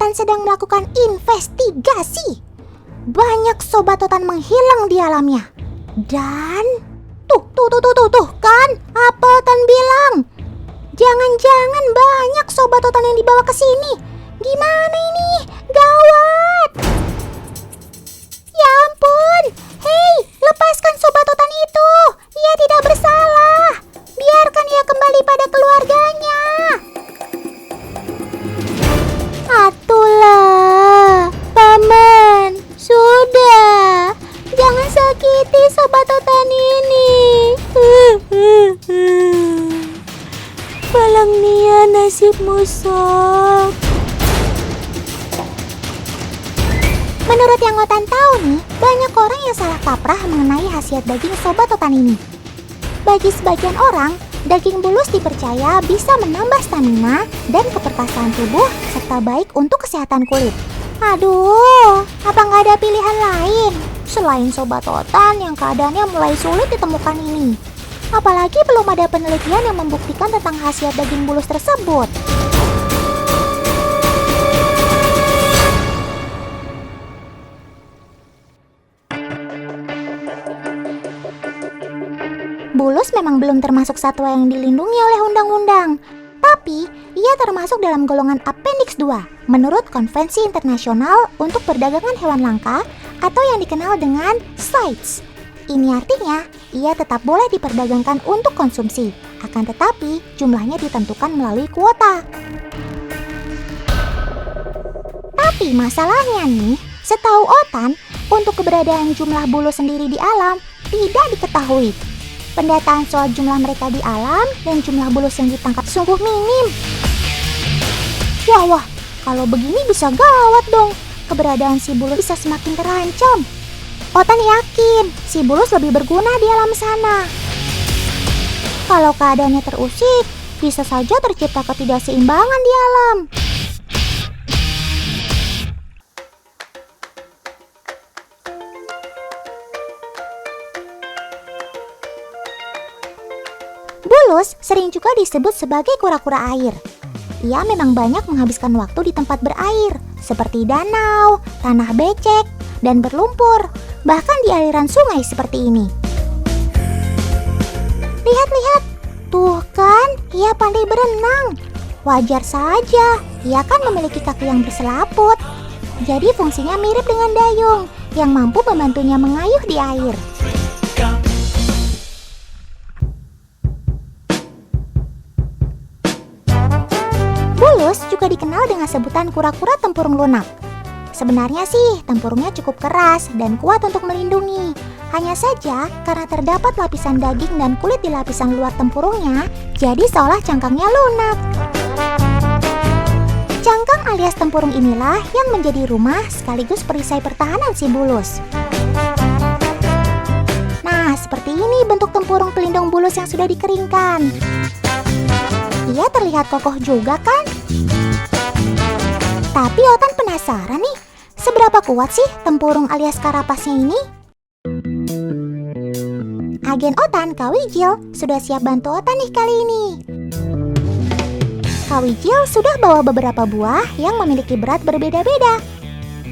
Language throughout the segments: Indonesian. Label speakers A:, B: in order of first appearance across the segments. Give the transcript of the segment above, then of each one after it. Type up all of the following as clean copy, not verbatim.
A: Otan sedang melakukan investigasi. Banyak sobat Otan menghilang di alamnya. Dan tuh kan apa Otan bilang? Jangan-jangan banyak sobat Otan yang dibawa ke sini. Gimana ini? Gawat! Ya ampun! Hei, lepaskan sobat Otan itu. Ia tidak bersalah. Biarkan ia kembali pada keluarganya. Atulah, Paman. Sudah. Jangan sakiti sobat Otan ini. Falang Nia, nasibmu sok. Menurut yang Otan tahu nih, banyak orang yang salah kaprah mengenai khasiat daging sobat Otan ini. Bagi sebagian orang, daging bulus dipercaya bisa menambah stamina dan keperkasaan tubuh serta baik untuk kesehatan kulit. Aduh, apa nggak ada pilihan lain selain sobat Otan yang keadaannya mulai sulit ditemukan ini? Apalagi belum ada penelitian yang membuktikan tentang khasiat daging bulus tersebut. Bulus memang belum termasuk satwa yang dilindungi oleh undang-undang, tapi ia termasuk dalam golongan Appendix 2 menurut Konvensi Internasional untuk Perdagangan Hewan Langka atau yang dikenal dengan CITES. Ini artinya ia tetap boleh diperdagangkan untuk konsumsi, akan tetapi jumlahnya ditentukan melalui kuota. Tapi masalahnya nih, setahu Otan, untuk keberadaan jumlah bulus sendiri di alam tidak diketahui. Pendataan soal jumlah mereka di alam dan jumlah bulus yang ditangkap sungguh minim. Wah, kalau begini bisa gawat dong. Keberadaan si bulus bisa semakin terancam. Otan yakin si bulus lebih berguna di alam sana. Kalau keadaannya terusik, bisa saja tercipta ketidakseimbangan di alam. Bulus sering juga disebut sebagai kura-kura air. Ia memang banyak menghabiskan waktu di tempat berair, seperti danau, tanah becek, dan berlumpur, bahkan di aliran sungai seperti ini. Lihat, tuh kan, ia pandai berenang. Wajar saja, ia kan memiliki kaki yang berselaput. Jadi fungsinya mirip dengan dayung, yang mampu membantunya mengayuh di air. Bulus juga dikenal dengan sebutan kura-kura tempurung lunak. Sebenarnya sih, tempurungnya cukup keras dan kuat untuk melindungi. Hanya saja, karena terdapat lapisan daging dan kulit di lapisan luar tempurungnya, jadi seolah cangkangnya lunak. Cangkang alias tempurung inilah yang menjadi rumah sekaligus perisai pertahanan si bulus. Nah, seperti ini bentuk tempurung pelindung bulus yang sudah dikeringkan. Ia terlihat kokoh juga kan? Tapi Otan penasaran nih, seberapa kuat sih tempurung alias karapasnya ini? Agen Otan, Kawijil, sudah siap bantu Otan nih kali ini. Kawijil sudah bawa beberapa buah yang memiliki berat berbeda-beda.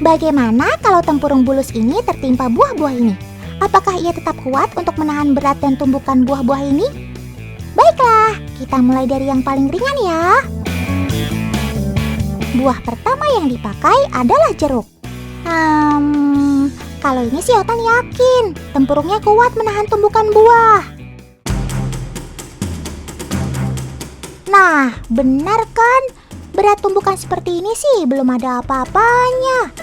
A: Bagaimana kalau tempurung bulus ini tertimpa buah-buah ini? Apakah ia tetap kuat untuk menahan berat dan tumbukan buah-buah ini? Baiklah, kita mulai dari yang paling ringan ya. Buah pertama yang dipakai adalah jeruk. Kalau ini sih Otan yakin tempurungnya kuat menahan tumbukan buah. Nah, benar kan? Berat tumbukan seperti ini sih belum ada apa-apanya.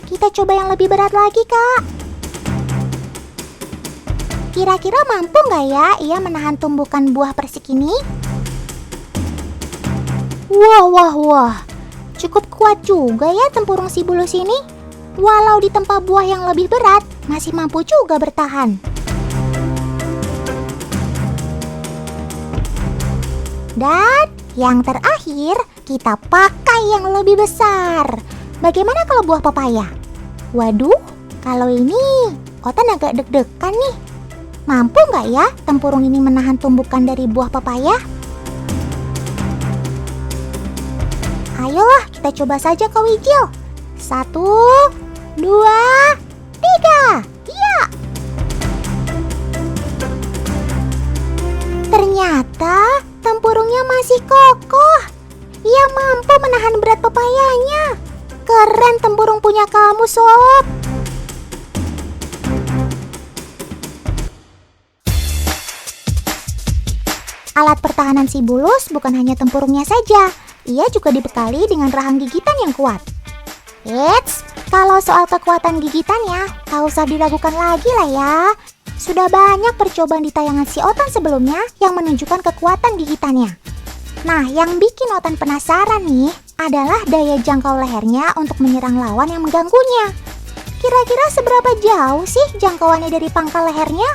A: Kita coba yang lebih berat lagi, Kak. Kira-kira mampu nggak ya ia menahan tumbukan buah persik ini? Wah. Cukup kuat juga ya tempurung si bulus ini. Walau ditempa buah yang lebih berat, masih mampu juga bertahan. Dan yang terakhir, kita pakai yang lebih besar. Bagaimana kalau buah pepaya? Waduh, kalau ini Otan agak deg-degan nih. Mampu nggak ya tempurung ini menahan tumbukan dari buah pepaya? Ayolah, kita coba saja Kak Wijil. 1, 2, 3. Ya! Ternyata tempurungnya masih kokoh. Ia mampu menahan berat pepayanya. Keren tempurung punya kamu, Sob. Alat pertahanan si Bulus bukan hanya tempurungnya saja. Ia juga dibekali dengan rahang gigitan yang kuat. Eits, kalau soal kekuatan gigitannya, tak usah diragukan lagi lah ya. Sudah banyak percobaan di tayangan si Otan sebelumnya yang menunjukkan kekuatan gigitannya. Nah, yang bikin Otan penasaran nih adalah daya jangkau lehernya untuk menyerang lawan yang mengganggunya. Kira-kira seberapa jauh sih jangkauannya dari pangkal lehernya?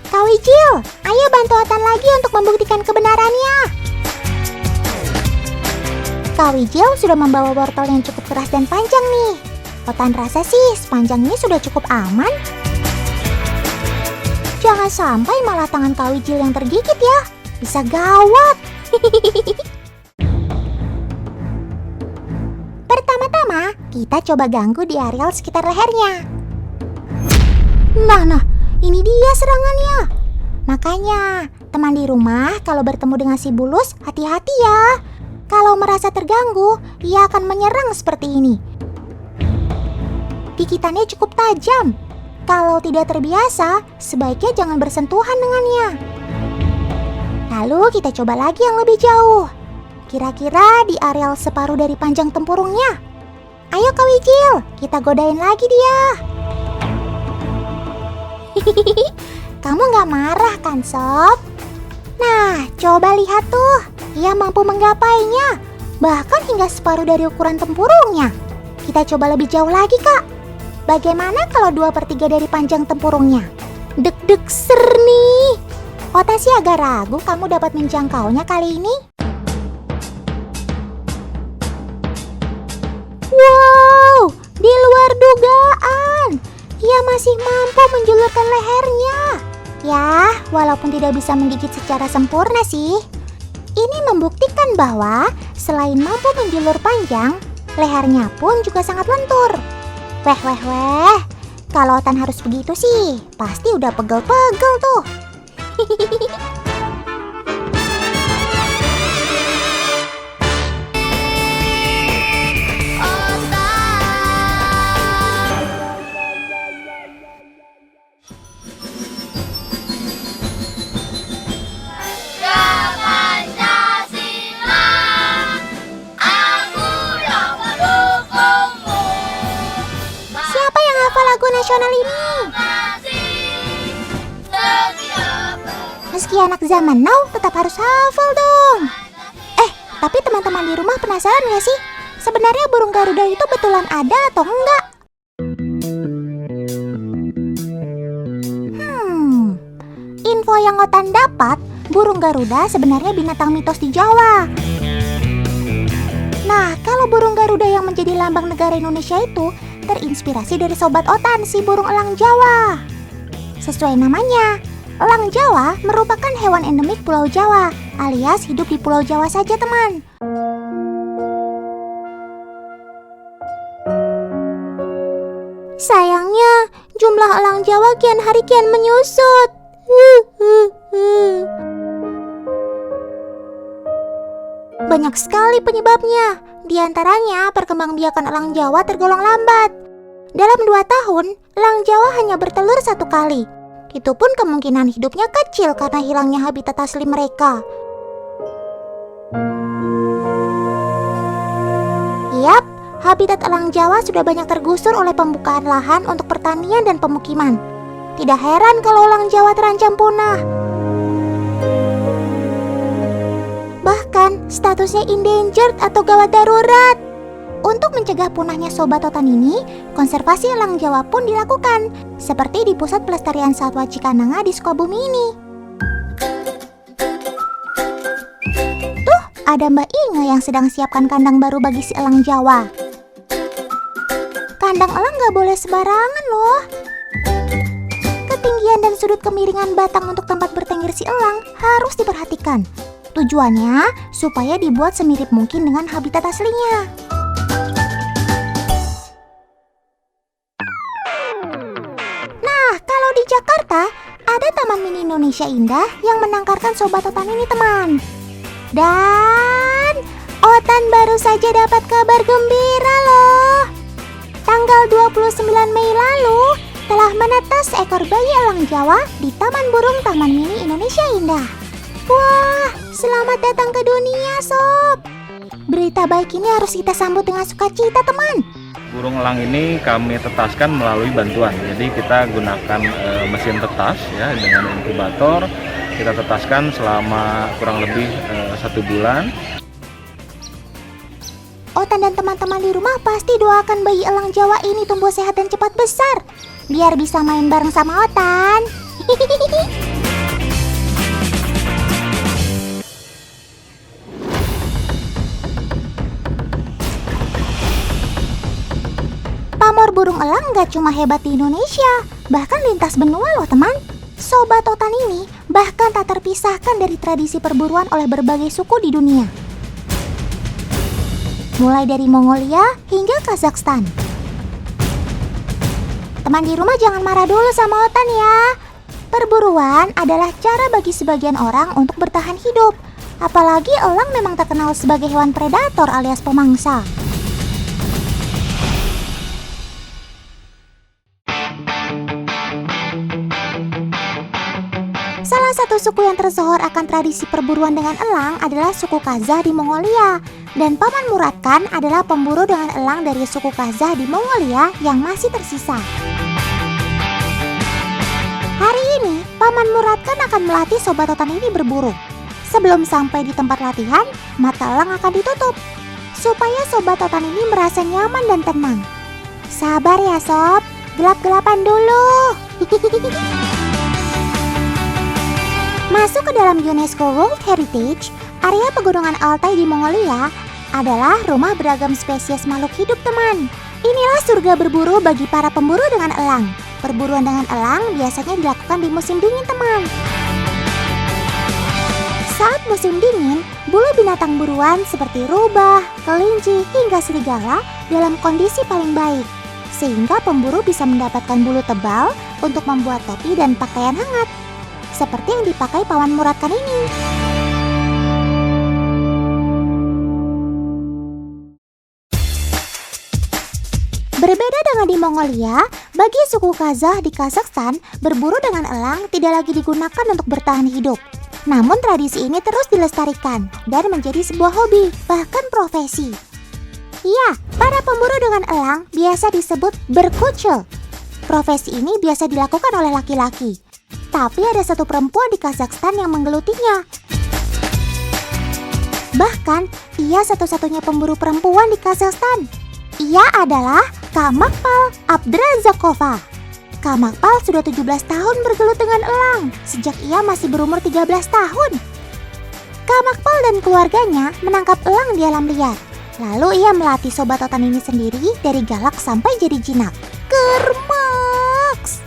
A: Kak Wijil, ayo bantu Otan lagi untuk membuktikan kebenarannya. Kak Wijil sudah membawa wortel yang cukup keras dan panjang nih. Otan rasa sih sepanjang ini sudah cukup aman. Jangan sampai malah tangan Kak Wijil yang tergigit ya. Bisa gawat. Pertama-tama, kita coba ganggu di areal sekitar lehernya. Nah, ini dia serangannya. Makanya, teman di rumah kalau bertemu dengan si Bulus, hati-hati ya. Kalau merasa terganggu, ia akan menyerang seperti ini. Gigitannya cukup tajam. Kalau tidak terbiasa, sebaiknya jangan bersentuhan dengannya. Lalu kita coba lagi yang lebih jauh. Kira-kira di areal separuh dari panjang tempurungnya. Ayo Kak Wijil, kita godain lagi dia. Kamu gak marah kan, Sob? Nah, coba lihat tuh. Ia mampu menggapainya. Bahkan hingga separuh dari ukuran tempurungnya. Kita coba lebih jauh lagi, Kak. Bagaimana kalau 2/3 dari panjang tempurungnya? Deg-deg ser nih. Otan sih agak ragu kamu dapat menjangkaunya kali ini. Wow, di luar dugaan. Ia masih mampu menjulurkan lehernya. Ya, walaupun tidak bisa menggigit secara sempurna sih. Ini membuktikan bahwa selain mampu menjulur panjang, lehernya pun juga sangat lentur. Weh. Kalau Otan harus begitu sih, pasti udah pegel-pegel tuh. Siapa yang hafal lagu nasional ini? Meski anak zaman now, tetap harus hafal dong. Tapi teman-teman di rumah penasaran gak sih? Sebenarnya burung Garuda itu betulan ada atau enggak? Info yang Otan dapat, burung Garuda sebenarnya binatang mitos di Jawa. Nah, kalau burung Garuda yang menjadi lambang negara Indonesia itu terinspirasi dari sobat Otan, si burung elang Jawa. Sesuai namanya, elang Jawa merupakan hewan endemik Pulau Jawa, alias hidup di Pulau Jawa saja, teman. Sayangnya, jumlah elang Jawa kian hari kian menyusut. Banyak sekali penyebabnya. Di antaranya, perkembangbiakan elang Jawa tergolong lambat. Dalam 2 tahun, elang Jawa hanya bertelur 1 kali. Itu pun kemungkinan hidupnya kecil karena hilangnya habitat asli mereka. Yap, habitat elang Jawa sudah banyak tergusur oleh pembukaan lahan untuk pertanian dan pemukiman. Tidak heran kalau elang Jawa terancam punah. Bahkan statusnya endangered atau gawat darurat. Untuk mencegah punahnya sobat Otan ini, konservasi elang Jawa pun dilakukan, seperti di Pusat Pelestarian Satwa Cikananga di Sukabumi ini. Tuh, ada Mbak Inge yang sedang siapkan kandang baru bagi si elang Jawa. Kandang elang gak boleh sembarangan loh. Ketinggian dan sudut kemiringan batang untuk tempat bertengger si elang harus diperhatikan. Tujuannya supaya dibuat semirip mungkin dengan habitat aslinya. Nah, kalau di Jakarta, ada Taman Mini Indonesia Indah yang menangkarkan Sobat Otan ini, teman. Dan Otan baru saja dapat kabar gembira loh. Tanggal 29 Mei lalu telah menetas seekor bayi elang Jawa di Taman Burung Taman Mini Indonesia Indah. Wah, selamat datang ke dunia, Sob. Berita baik ini harus kita sambut dengan sukacita, teman.
B: Burung elang ini kami tetaskan melalui bantuan. Jadi kita gunakan mesin tetas ya dengan inkubator. Kita tetaskan selama kurang lebih 1 bulan.
A: Otan dan teman-teman di rumah pasti doakan bayi elang Jawa ini tumbuh sehat dan cepat besar, biar bisa main bareng sama Otan. Pamor burung elang gak cuma hebat di Indonesia, bahkan lintas benua loh, teman. Sobat Otan ini bahkan tak terpisahkan dari tradisi perburuan oleh berbagai suku di dunia. Mulai dari Mongolia hingga Kazakhstan. Teman di rumah jangan marah dulu sama Otan ya. Perburuan adalah cara bagi sebagian orang untuk bertahan hidup. Apalagi elang memang terkenal sebagai hewan predator alias pemangsa. Salah satu suku yang tersohor akan tradisi perburuan dengan elang adalah suku Kazakh di Mongolia. Dan Paman Murad Khan adalah pemburu dengan elang dari suku Kazakh di Mongolia yang masih tersisa. Hari ini, Paman Murad Khan akan melatih Sobat Otan ini berburu. Sebelum sampai di tempat latihan, mata elang akan ditutup, supaya Sobat Otan ini merasa nyaman dan tenang. Sabar ya Sob, gelap-gelapan dulu. Masuk ke dalam UNESCO World Heritage, area pegunungan Altai di Mongolia adalah rumah beragam spesies makhluk hidup, teman. Inilah surga berburu bagi para pemburu dengan elang. Perburuan dengan elang biasanya dilakukan di musim dingin, teman. Saat musim dingin, bulu binatang buruan seperti rubah, kelinci, hingga serigala dalam kondisi paling baik. Sehingga pemburu bisa mendapatkan bulu tebal untuk membuat topi dan pakaian hangat. Seperti yang dipakai Paman Murad Khan ini. Berbeda dengan di Mongolia, bagi suku Kazakh di Kazakhstan, berburu dengan elang tidak lagi digunakan untuk bertahan hidup. Namun tradisi ini terus dilestarikan dan menjadi sebuah hobi, bahkan profesi. Ya, para pemburu dengan elang biasa disebut berkucul. Profesi ini biasa dilakukan oleh laki-laki. Tapi ada satu perempuan di Kazakhstan yang menggelutinya. Bahkan, ia satu-satunya pemburu perempuan di Kazakhstan. Ia adalah Kamakpal Abdrazakova. Kamakpal sudah 17 tahun bergelut dengan elang, sejak ia masih berumur 13 tahun. Kamakpal dan keluarganya menangkap elang di alam liar. Lalu ia melatih Sobat Otan ini sendiri dari galak sampai jadi jinak. Kermaks!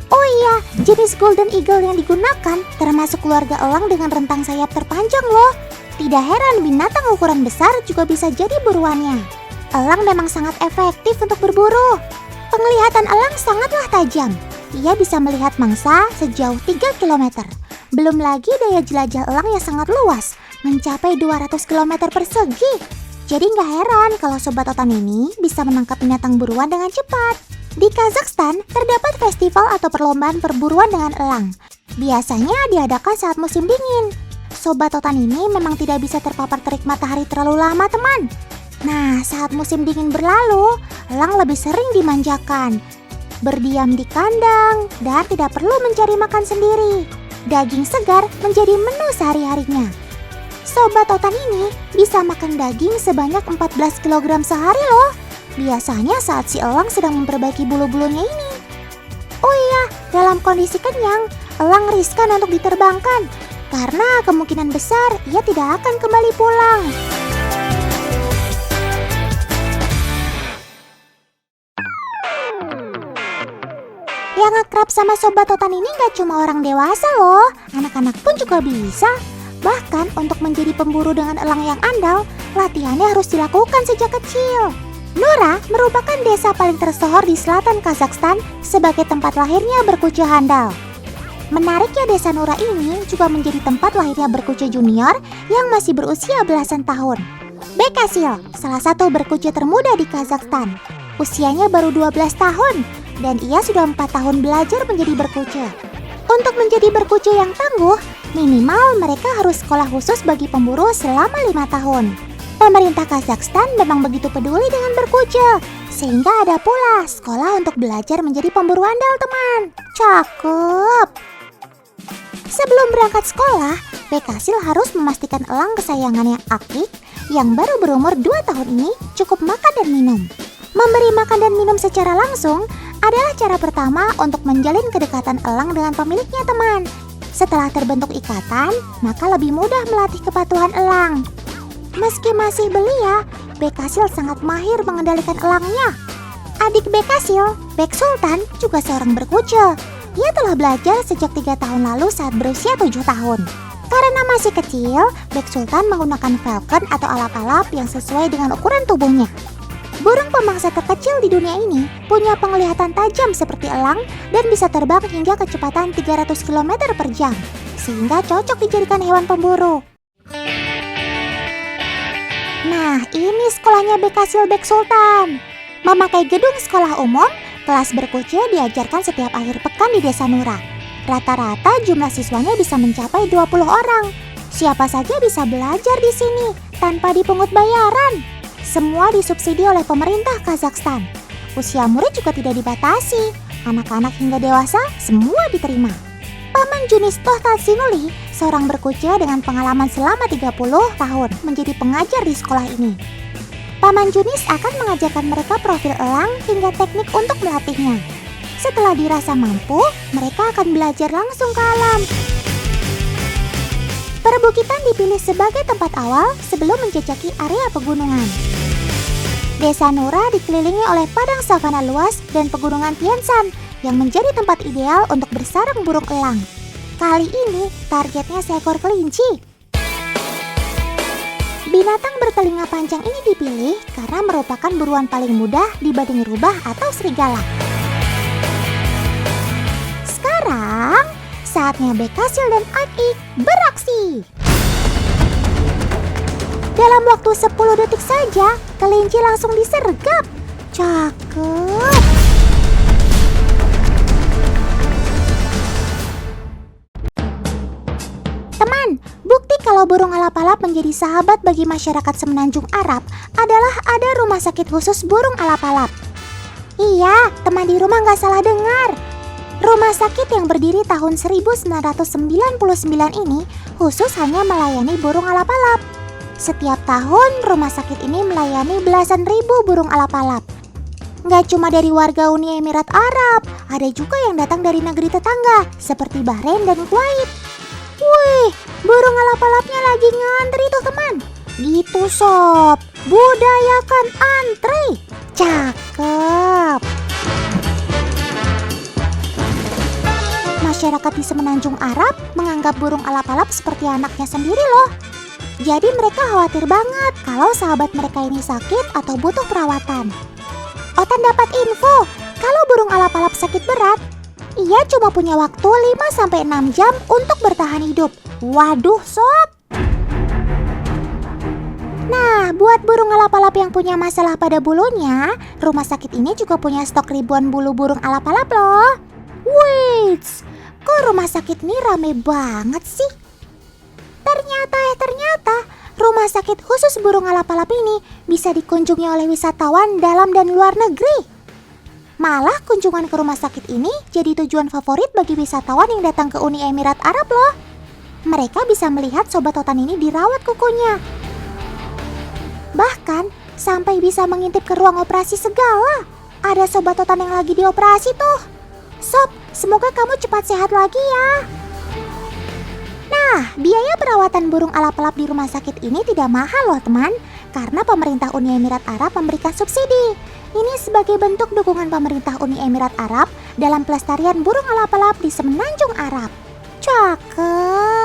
A: Oh iya, jenis Golden Eagle yang digunakan termasuk keluarga elang dengan rentang sayap terpanjang loh. Tidak heran binatang ukuran besar juga bisa jadi buruannya. Elang memang sangat efektif untuk berburu. Penglihatan elang sangatlah tajam. Ia bisa melihat mangsa sejauh 3 km. Belum lagi daya jelajah elang yang sangat luas, mencapai 200 km persegi. Jadi nggak heran kalau Sobat Otan ini bisa menangkap binatang buruan dengan cepat. Di Kazakhstan, terdapat festival atau perlombaan perburuan dengan elang. Biasanya diadakan saat musim dingin. Sobat Otan ini memang tidak bisa terpapar terik matahari terlalu lama, teman. Nah, saat musim dingin berlalu, elang lebih sering dimanjakan. Berdiam di kandang dan tidak perlu mencari makan sendiri. Daging segar menjadi menu sehari-harinya. Sobat Otan ini bisa makan daging sebanyak 14 kg sehari loh. Biasanya saat si elang sedang memperbaiki bulu-bulunya ini. Oh iya, dalam kondisi kenyang, elang riskan untuk diterbangkan. Karena kemungkinan besar ia tidak akan kembali pulang. Yang akrab sama Sobat Otan ini gak cuma orang dewasa loh, anak-anak pun juga bisa. Bahkan untuk menjadi pemburu dengan elang yang andal, latihannya harus dilakukan sejak kecil. Nura merupakan desa paling tersohor di selatan Kazakhstan sebagai tempat lahirnya berkuce handal. Menariknya desa Nura ini juga menjadi tempat lahirnya berkuce junior yang masih berusia belasan tahun. Bekasil, salah satu berkuce termuda di Kazakhstan. Usianya baru 12 tahun dan ia sudah 4 tahun belajar menjadi berkuce. Untuk menjadi berkuce yang tangguh, minimal mereka harus sekolah khusus bagi pemburu selama 5 tahun. Pemerintah Kazakhstan memang begitu peduli dengan berkuce, sehingga ada pula sekolah untuk belajar menjadi pemburu andal, teman. Cakep! Sebelum berangkat sekolah, Bekasil harus memastikan elang kesayangannya Akik yang baru berumur 2 tahun ini cukup makan dan minum. Memberi makan dan minum secara langsung adalah cara pertama untuk menjalin kedekatan elang dengan pemiliknya, teman. Setelah terbentuk ikatan, maka lebih mudah melatih kepatuhan elang. Meski masih belia, Bekasil sangat mahir mengendalikan elangnya. Adik Bekasil, Bek Sultan, juga seorang berkuce. Ia telah belajar sejak 3 tahun lalu saat berusia 7 tahun. Karena masih kecil, Bek Sultan menggunakan falcon atau alap-alap yang sesuai dengan ukuran tubuhnya. Burung pemangsa terkecil di dunia ini punya penglihatan tajam seperti elang dan bisa terbang hingga kecepatan 300 km per jam, sehingga cocok dijadikan hewan pemburu. Nah, ini sekolahnya Bekasil Bek Sultan. Memakai gedung sekolah umum, kelas berkuce diajarkan setiap akhir pekan di desa Nura. Rata-rata jumlah siswanya bisa mencapai 20 orang. Siapa saja bisa belajar di sini tanpa dipungut bayaran. Semua disubsidi oleh pemerintah Kazakhstan. Usia murid juga tidak dibatasi. Anak-anak hingga dewasa semua diterima. Paman Junis Tohtatsinuli, seorang berkuce dengan pengalaman selama 30 tahun menjadi pengajar di sekolah ini. Paman Junis akan mengajarkan mereka profil elang hingga teknik untuk melatihnya. Setelah dirasa mampu, mereka akan belajar langsung ke alam. Perbukitan dipilih sebagai tempat awal sebelum menjajaki area pegunungan. Desa Nura dikelilingi oleh padang savana luas dan pegunungan Tian Shan yang menjadi tempat ideal untuk bersarang burung elang. Kali ini targetnya seekor kelinci. Binatang bertelinga panjang ini dipilih karena merupakan buruan paling mudah dibanding rubah atau serigala. Sekarang, saatnya Bekasil dan Akik beraksi. Dalam waktu 10 detik saja, kelinci langsung disergap. Cakep! Teman, bukti kalau burung alap-alap menjadi sahabat bagi masyarakat Semenanjung Arab adalah ada rumah sakit khusus burung alap-alap. Iya, teman di rumah nggak salah dengar. Rumah sakit yang berdiri tahun 1999 ini khusus hanya melayani burung alap-alap. Setiap tahun, rumah sakit ini melayani belasan ribu burung alap-alap. Nggak cuma dari warga Uni Emirat Arab, ada juga yang datang dari negeri tetangga, seperti Bahrain dan Kuwait. Wih, burung alap-alapnya lagi ngantri tuh teman. Gitu sob, budayakan antri. Cakep. Masyarakat di Semenanjung Arab menganggap burung alap-alap seperti anaknya sendiri loh. Jadi mereka khawatir banget kalau sahabat mereka ini sakit atau butuh perawatan. Otan dapat info kalau burung alap-alap sakit berat, ia cuma punya waktu 5-6 jam untuk bertahan hidup. Waduh sob. Nah, buat burung alap-alap yang punya masalah pada bulunya, rumah sakit ini juga punya stok ribuan bulu burung alap-alap loh. Wait, kok rumah sakit ini rame banget sih? Ternyata rumah sakit khusus burung alap-alap ini bisa dikunjungi oleh wisatawan dalam dan luar negeri. Malah kunjungan ke rumah sakit ini jadi tujuan favorit bagi wisatawan yang datang ke Uni Emirat Arab loh. Mereka bisa melihat sobat otan ini dirawat kukunya. Bahkan sampai bisa mengintip ke ruang operasi segala. Ada sobat otan yang lagi dioperasi tuh. Sob, semoga kamu cepat sehat lagi ya. Nah, biaya perawatan burung alap-alap di rumah sakit ini tidak mahal loh teman, karena pemerintah Uni Emirat Arab memberikan subsidi. Ini sebagai bentuk dukungan pemerintah Uni Emirat Arab dalam pelestarian burung alap-alap di Semenanjung Arab. Cakep!